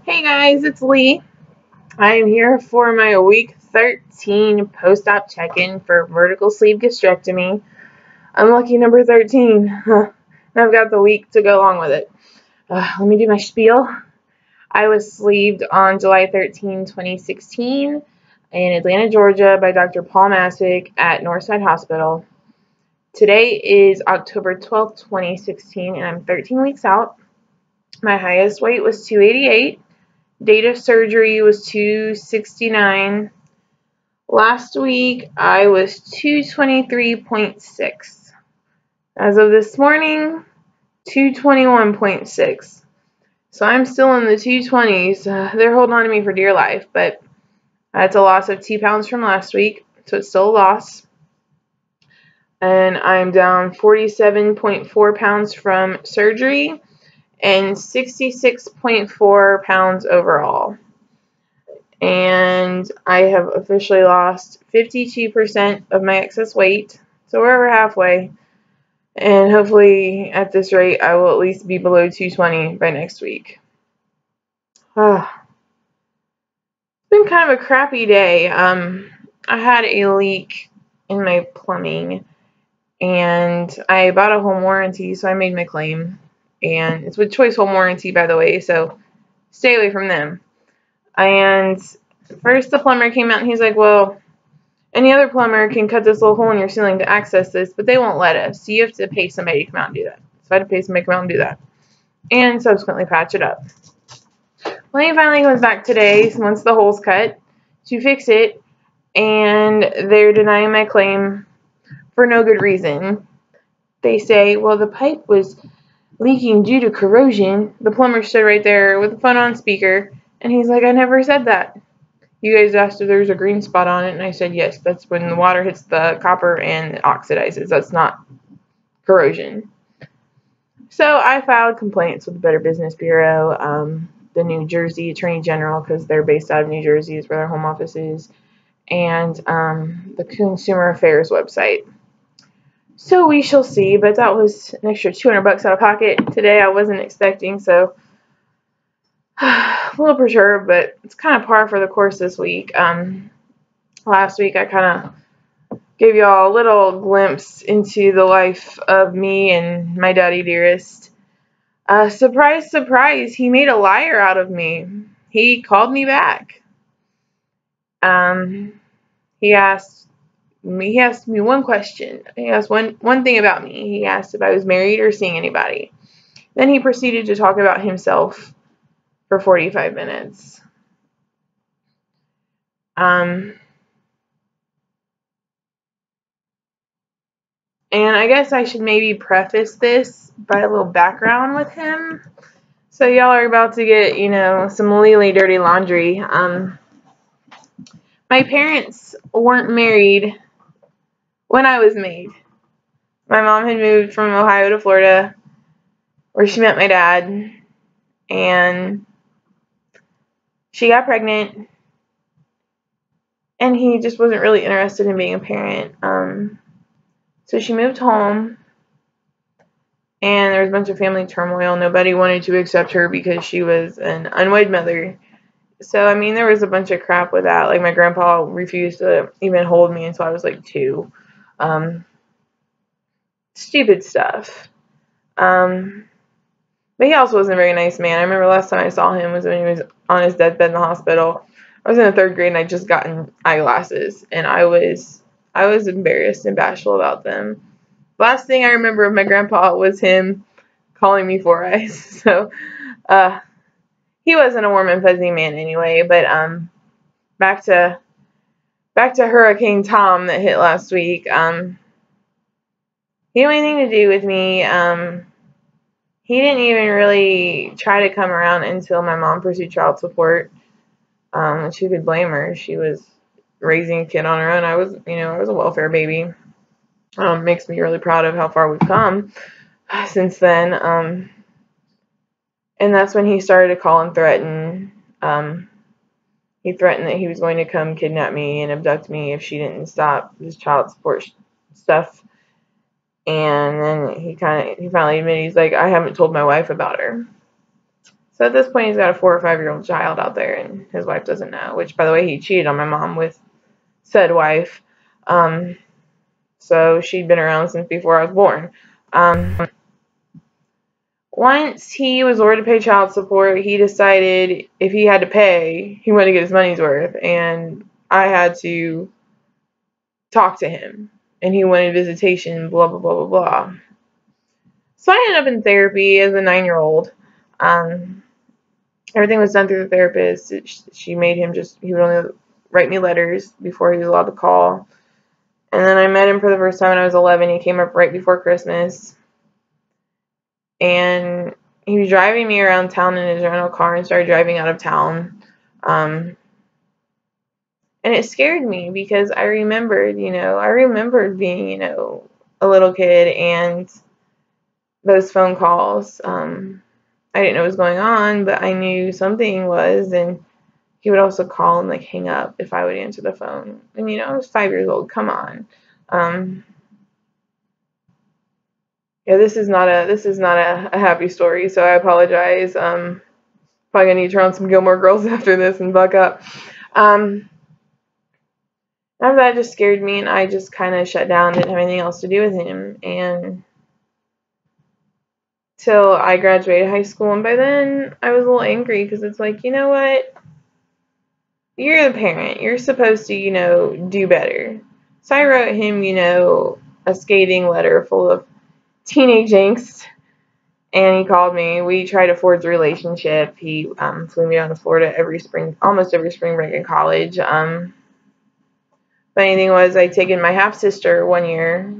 Hey guys, it's Lee. I am here for my week 13 post-op check-in for vertical sleeve gastrectomy. Unlucky number 13. And I've got the week to go along with it. Let me do my spiel. I was sleeved on July 13, 2016 in Atlanta, Georgia by Dr. Paul Maswick at Northside Hospital. Today is October 12th, 2016, and I'm 13 weeks out. My highest weight was 288. Date of surgery was 269. Last week, I was 223.6. As of this morning, 221.6. So I'm still in the 220s. They're holding on to me for dear life, but that's a loss of 2 pounds from last week, so it's still a loss. And I'm down 47.4 pounds from surgery and 66.4 pounds overall. And I have officially lost 52% of my excess weight, so we're over halfway. And hopefully, at this rate, I will at least be below 220 by next week. It's been kind of a crappy day. I had a leak in my plumbing, and I bought a home warranty, so I made my claim. And it's with Choice Home Warranty, by the way, so stay away from them. And first the plumber came out and he's like, well, any other plumber can cut this little hole in your ceiling to access this, but they won't let us. So you have to pay somebody to come out and do that. So I had to pay somebody to come out and do that. And subsequently patch it up. Well, he finally comes back today, once the hole's cut, to fix it. And they're denying my claim for no good reason. They say, well, the pipe was leaking due to corrosion. The plumber stood right there with the phone on speaker. And he's like, I never said that. You guys asked if there's a green spot on it, and I said yes. That's when the water hits the copper and it oxidizes. That's not corrosion. So I filed complaints with the Better Business Bureau, the New Jersey Attorney General, because they're based out of New Jersey, is where their home office is, and the Consumer Affairs website. So we shall see, but that was an extra $200 out of pocket today. I wasn't expecting, so a little perturbed, but it's kind of par for the course this week. Last week I kind of gave y'all a little glimpse into the life of me and my daddy dearest. Surprise, surprise, he made a liar out of me. He called me back. He asked me one question. He asked one thing about me. He asked if I was married or seeing anybody. Then he proceeded to talk about himself for 45 minutes. And I guess I should maybe preface this by a little background with him. So y'all are about to get, some LeaLea dirty laundry. My parents weren't married when I was made. My mom had moved from Ohio to Florida, where she met my dad, and she got pregnant, and he just wasn't really interested in being a parent. So she moved home, and there was a bunch of family turmoil. Nobody wanted to accept her because she was an unwed mother. So, there was a bunch of crap with that. Like, my grandpa refused to even hold me until I was, 2. Stupid stuff. But he also wasn't a very nice man. I remember last time I saw him was when he was on his deathbed in the hospital. I was in the 3rd grade, and I'd just gotten eyeglasses. And I was embarrassed and bashful about them. Last thing I remember of my grandpa was him calling me Four Eyes. So, he wasn't a warm and fuzzy man anyway. But back to Hurricane Tom that hit last week. He didn't have anything to do with me. He didn't even really try to come around until my mom pursued child support. And she could blame her. She was raising a kid on her own. I was a welfare baby. Makes me really proud of how far we've come since then. And that's when he started to call and threaten. He threatened that he was going to come kidnap me and abduct me if she didn't stop his child support stuff. And then he finally admitted, he's like, I haven't told my wife about her. So at this point, he's got a 4 or 5-year-old child out there, and his wife doesn't know. Which, by the way, he cheated on my mom with said wife. So she'd been around since before I was born. Once he was ordered to pay child support, he decided if he had to pay, he wanted to get his money's worth, and I had to talk to him, and he wanted visitation, blah, blah, blah, blah, blah. So I ended up in therapy as a 9-year-old. Everything was done through the therapist. She made him he would only write me letters before he was allowed to call. And then I met him for the first time when I was 11. He came up right before Christmas. And he was driving me around town in his rental car and started driving out of town. And it scared me because I remembered being, a little kid and those phone calls. I didn't know what was going on, but I knew something was, and he would also call and like hang up if I would answer the phone. And I was 5 years old. Come on. Yeah, this is not a happy story, so I apologize. Probably gonna need to turn on some Gilmore Girls after this and buck up. After that, it just scared me, and I just kind of shut down. Didn't have anything else to do with him, and till I graduated high school, and by then I was a little angry because it's like, you know what? You're the parent. You're supposed to, do better. So I wrote him, a scathing letter full of teenage angst, and he called me. We tried to forge a relationship. He flew me down to Florida almost every spring break in college. Funny thing was, I'd taken my half-sister one year,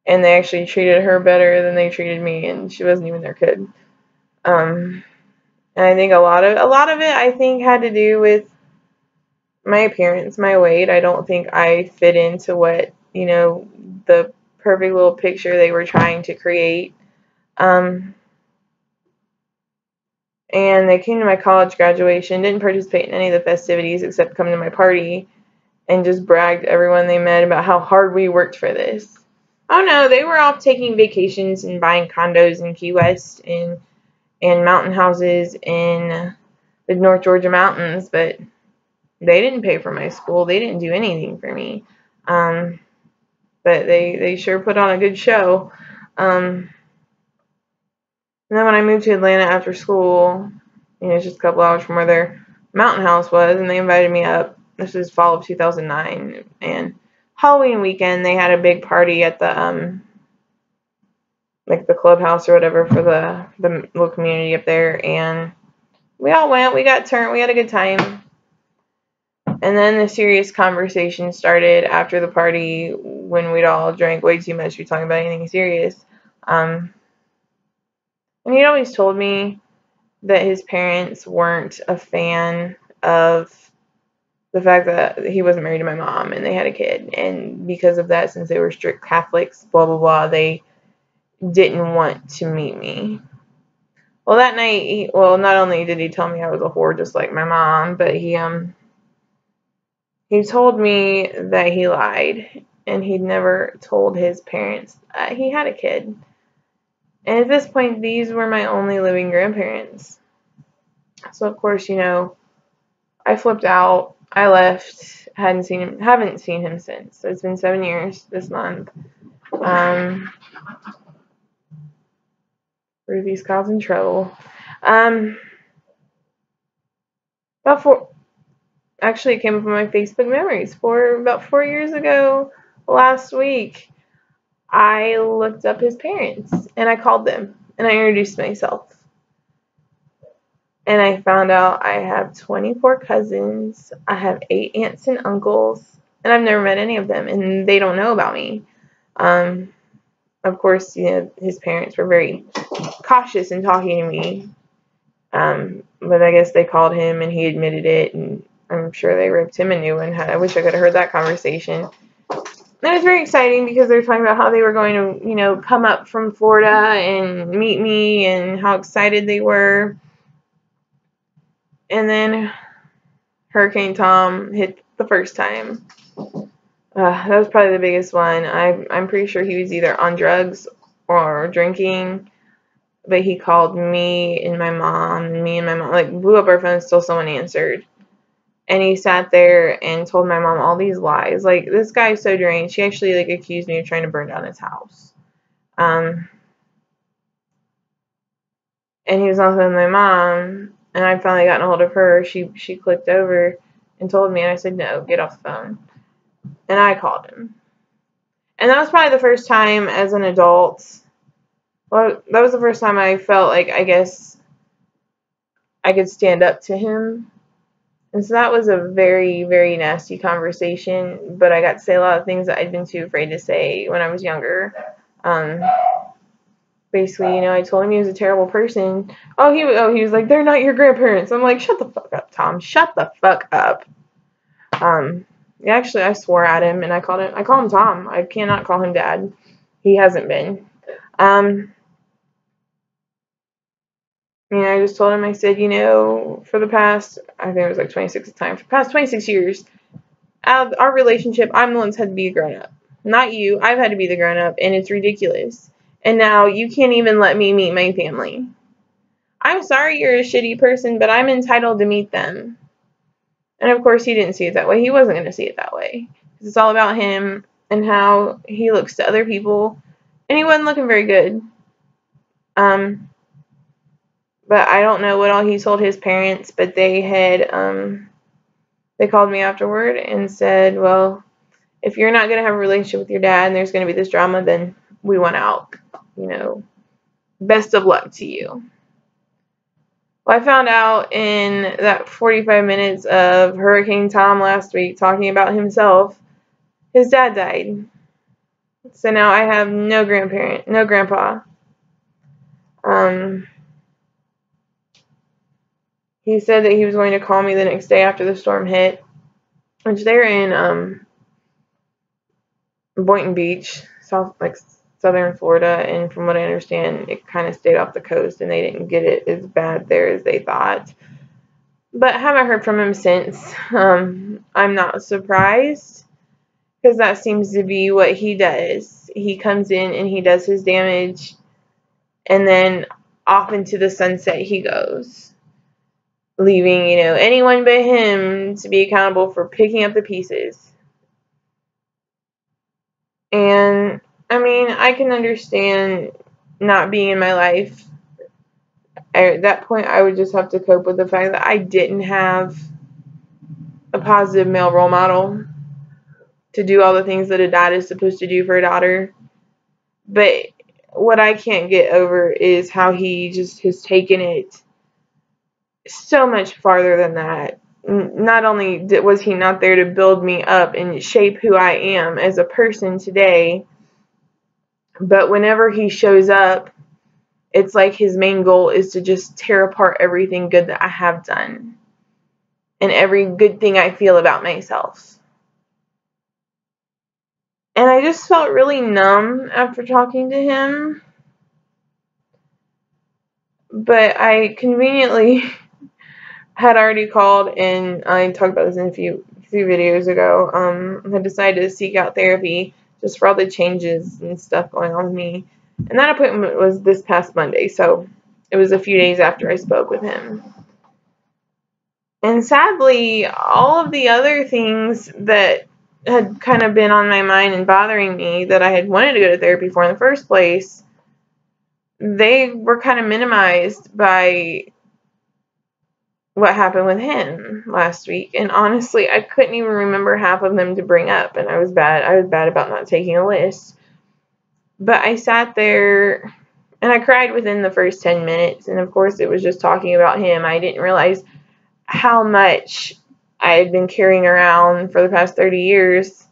and they actually treated her better than they treated me, and she wasn't even their kid. And I think a lot of it, I think, had to do with my appearance, my weight. I don't think I fit into what, the perfect little picture they were trying to create. And they came to my college graduation, didn't participate in any of the festivities except come to my party, and just bragged to everyone they met about how hard we worked for this. Oh no, they were off taking vacations and buying condos in Key West and mountain houses in the North Georgia mountains, but they didn't pay for my school. They didn't do anything for me. But they sure put on a good show. And then when I moved to Atlanta after school, it's just a couple hours from where their mountain house was, and they invited me up. This is fall of 2009, and Halloween weekend they had a big party at the like the clubhouse or whatever for the little community up there, and we all went. We got turned. We had a good time. And then the serious conversation started after the party when we'd all drank way too much to be talking about anything serious. And he'd always told me that his parents weren't a fan of the fact that he wasn't married to my mom and they had a kid. And because of that, since they were strict Catholics, blah, blah, blah, they didn't want to meet me. Well, that night, not only did he tell me I was a whore just like my mom, but he told me that he lied and he'd never told his parents that he had a kid. And at this point, these were my only living grandparents. So, of course, I flipped out. I left. Haven't seen him since. So it's been 7 years this month. Ruby's causing trouble. Actually, it came up on my Facebook memories. About 4 years ago, last week, I looked up his parents, and I called them, and I introduced myself. And I found out I have 24 cousins, I have 8 aunts and uncles, and I've never met any of them, and they don't know about me. Of course, his parents were very cautious in talking to me, but I guess they called him, and he admitted it, and I'm sure they ripped him a new one. I wish I could have heard that conversation. And it was very exciting because they were talking about how they were going to, come up from Florida and meet me and how excited they were. And then Hurricane Tom hit the first time. That was probably the biggest one. I'm pretty sure he was either on drugs or drinking. but he called me and my mom, like, blew up our phones till someone answered. And he sat there and told my mom all these lies. Like, this guy's so deranged. She actually, like, accused me of trying to burn down his house. And he was also with my mom, and I finally gotten a hold of her. She clicked over and told me, and I said, no, get off the phone. And I called him. And that was probably the first time as an adult. Well, that was the first time I felt like, I guess, I could stand up to him. And so that was a very, very nasty conversation, but I got to say a lot of things that I'd been too afraid to say when I was younger. Basically, I told him he was a terrible person. He was like, they're not your grandparents. I'm like, shut the fuck up, Tom. Shut the fuck up. Actually, I swore at him, and I call him Tom. I cannot call him Dad. He hasn't been. I just told him, I said, for the past, I think it was like 26 at the time, for the past 26 years, out of our relationship, I'm the one that's had to be a grown-up. Not you. I've had to be the grown-up, and it's ridiculous. And now you can't even let me meet my family. I'm sorry you're a shitty person, but I'm entitled to meet them. And of course, he didn't see it that way. He wasn't going to see it that way. It's all about him and how he looks to other people. And he wasn't looking very good. But I don't know what all he told his parents, but they had, they called me afterward and said, well, if you're not going to have a relationship with your dad and there's going to be this drama, then we want out. Best of luck to you. Well, I found out in that 45 minutes of Hurricane Tom last week talking about himself, his dad died. So now I have no grandpa. He said that he was going to call me the next day after the storm hit, which they're in Boynton Beach, southern Florida, and from what I understand, it kind of stayed off the coast, and they didn't get it as bad there as they thought. But I haven't heard from him since. I'm not surprised, because that seems to be what he does. He comes in and he does his damage, and then off into the sunset he goes, leaving, anyone but him to be accountable for picking up the pieces. And, I can understand not being in my life. At that point, I would just have to cope with the fact that I didn't have a positive male role model to do all the things that a dad is supposed to do for a daughter. But what I can't get over is how he just has taken it so much farther than that. Not only was he not there to build me up and shape who I am as a person today, but whenever he shows up, it's like his main goal is to just tear apart everything good that I have done and every good thing I feel about myself. And I just felt really numb after talking to him. But I conveniently had already called, and I talked about this in a few videos ago. I decided to seek out therapy just for all the changes and stuff going on with me. And that appointment was this past Monday, so it was a few days after I spoke with him. And sadly, all of the other things that had kind of been on my mind and bothering me that I had wanted to go to therapy for in the first place, they were kind of minimized by what happened with him last week. And honestly, I couldn't even remember half of them to bring up, and I was bad about not taking a list. But I sat there and I cried within the first 10 minutes, and of course it was just talking about him. I didn't realize how much I had been carrying around for the past 30 years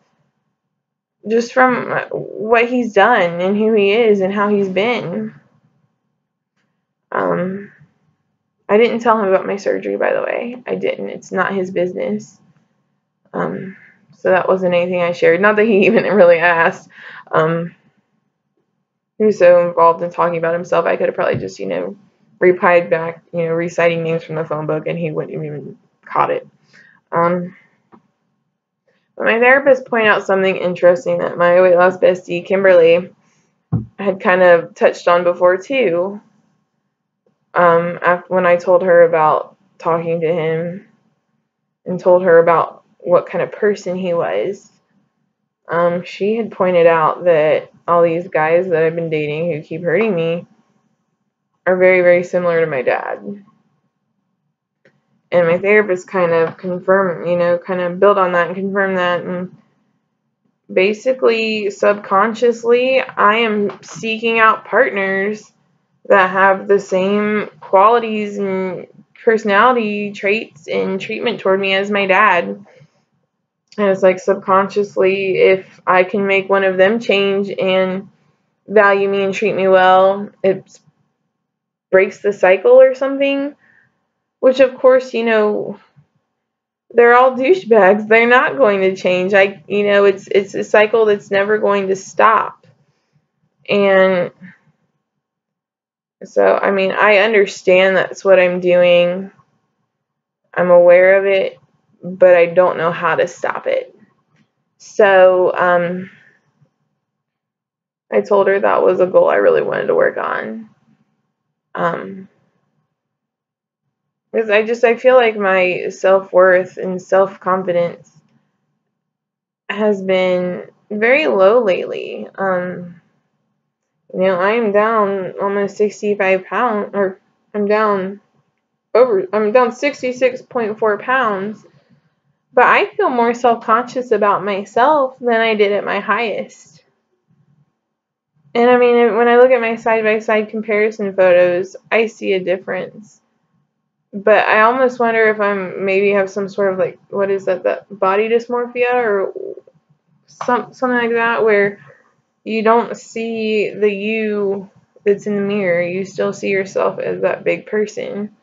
just from what he's done and who he is and how he's been. I didn't tell him about my surgery, by the way. I didn't. It's not his business. So that wasn't anything I shared. Not that he even really asked. He was so involved in talking about himself, I could have probably just, replied back, reciting names from the phone book, and he wouldn't have even caught it. But my therapist pointed out something interesting that my weight loss bestie, Kimberly, had kind of touched on before, too. when I told her about talking to him and told her about what kind of person he was, she had pointed out that all these guys that I've been dating who keep hurting me are very, very similar to my dad. And my therapist kind of confirmed, kind of built on that and confirmed that. And basically, subconsciously, I am seeking out partners that have the same qualities and personality traits and treatment toward me as my dad. And it's like subconsciously, if I can make one of them change and value me and treat me well, it breaks the cycle or something. Which, of course, they're all douchebags. They're not going to change. It's a cycle that's never going to stop. And so, I understand that's what I'm doing. I'm aware of it, but I don't know how to stop it. So, I told her that was a goal I really wanted to work on. Because I feel like my self-worth and self-confidence has been very low lately. I am down almost 65 pounds, or I'm down 66.4 pounds, but I feel more self-conscious about myself than I did at my highest. And when I look at my side-by-side comparison photos, I see a difference. But I almost wonder if I'm maybe have some sort of what is that body dysmorphia or something like that, where you don't see the you that's in the mirror. You still see yourself as that big person.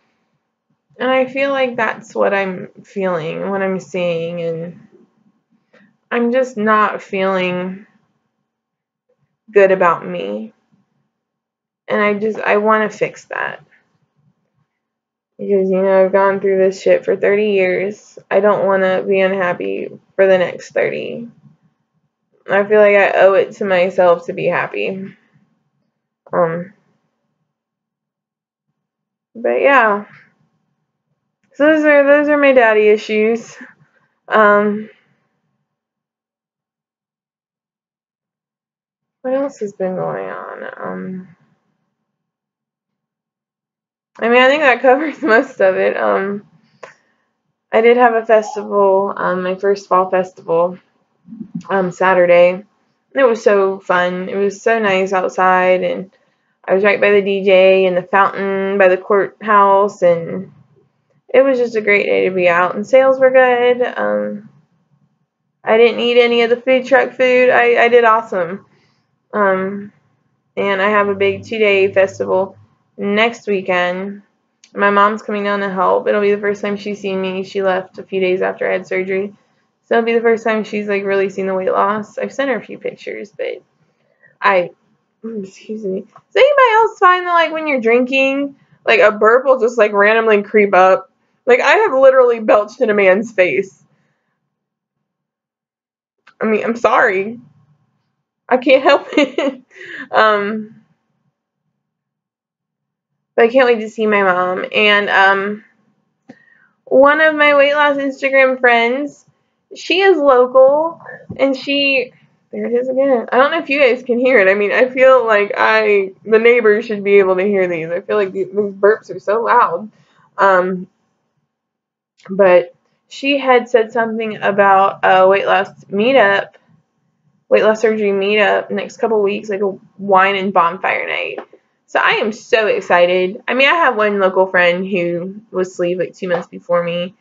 And I feel like that's what I'm feeling, what I'm seeing, and I'm just not feeling good about me. And I want to fix that. Because, I've gone through this shit for 30 years. I don't want to be unhappy for the next 30. I feel like I owe it to myself to be happy. But yeah. So those are my daddy issues. What else has been going on? I think that covers most of it. I did have a festival, my first fall festival, Saturday. It was so fun. It was so nice outside, and I was right by the DJ and the fountain by the courthouse, and it was just a great day to be out. And sales were good. I didn't eat any of the food truck food. I did awesome. And I have a big 2-day festival next weekend. My mom's coming down to help. It'll be the first time she's seen me. She left a few days after I had surgery. So it'll be the first time she's really seen the weight loss. I've sent her a few pictures, but excuse me. Does anybody else find that when you're drinking, a burp will just randomly creep up? I have literally belched in a man's face. I'm sorry. I can't help it. But I can't wait to see my mom. And one of my weight loss Instagram friends, she is local, and there it is again. I don't know if you guys can hear it. I feel like the neighbors should be able to hear these. I feel like these burps are so loud. But she had said something about a weight loss surgery meetup next couple weeks, a wine and bonfire night. So I am so excited. I have one local friend who was sleeve 2 months before me.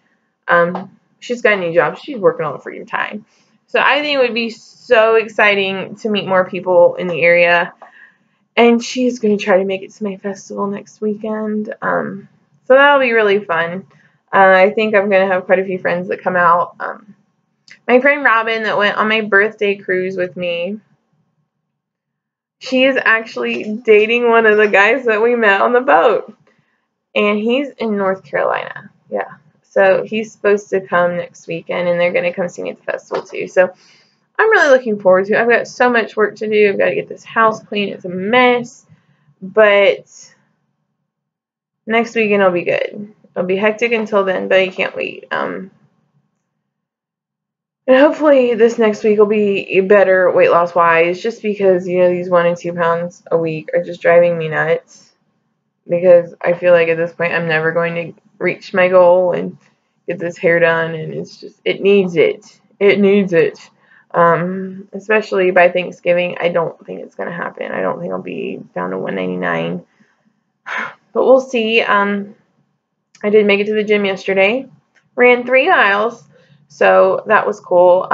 She's got a new job. She's working all the freaking time. So I think it would be so exciting to meet more people in the area. And she's going to try to make it to my festival next weekend. So that'll be really fun. I think I'm going to have quite a few friends that come out. My friend Robin that went on my birthday cruise with me, she is actually dating one of the guys that we met on the boat. And he's in North Carolina. Yeah. So he's supposed to come next weekend, and they're going to come see me at the festival too. So I'm really looking forward to it. I've got so much work to do. I've got to get this house clean. It's a mess. But next weekend will be good. It'll be hectic until then, but I can't wait. And hopefully this next week will be better weight loss wise, just because, you know, these 1 and 2 pounds a week are just driving me nuts. Because I feel like at this point I'm never going to reach my goal and get this hair done, and it's just, it needs it. It needs it. Especially by Thanksgiving, I don't think it's going to happen. I don't think I'll be down to 199. But we'll see. I did make it to the gym yesterday. Ran 3 miles. So that was cool.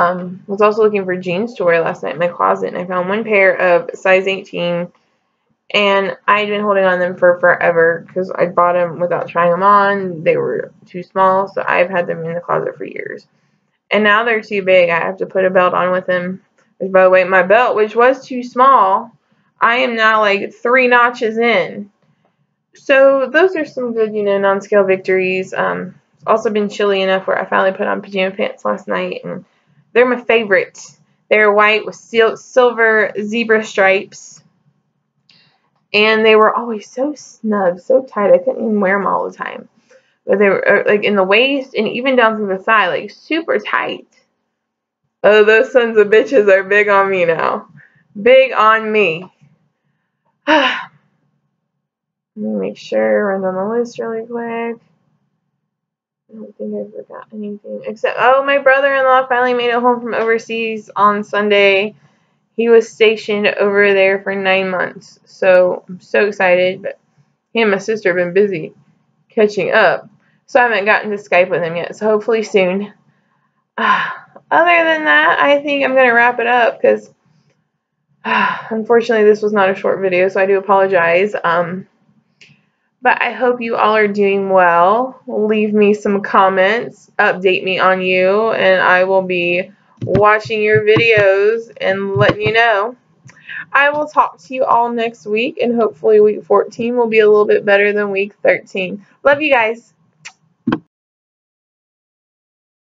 Was also looking for jeans to wear last night in my closet, and I found one pair of size 18. And I'd been holding on to them for forever because I bought them without trying them on. They were too small, so I've had them in the closet for years. And now they're too big. I have to put a belt on with them. Which, by the way, my belt, which was too small, I am now like 3 notches in. So those are some good, you know, non-scale victories. It's also been chilly enough where I finally put on pajama pants last night, and they're my favorite. They're white with silver zebra stripes, and they were always so snug, so tight. I couldn't even wear them all the time. But they were like in the waist and even down through the thigh, like super tight. Oh, those sons of bitches are big on me now. Big on me. Let me make sure, run down the list really quick. I don't think I forgot anything. Except, oh, my brother-in-law finally made it home from overseas on Sunday. He was stationed over there for 9 months. So, I'm so excited. But he and my sister have been busy catching up. So, I haven't gotten to Skype with him yet. So, hopefully soon. Other than that, I think I'm going to wrap it up because unfortunately this was not a short video, so I do apologize. But I hope you all are doing well. Leave me some comments, update me on you, and I will be watching your videos and letting you know. I will talk to you all next week, and hopefully week 14 will be a little bit better than week 13. Love you guys.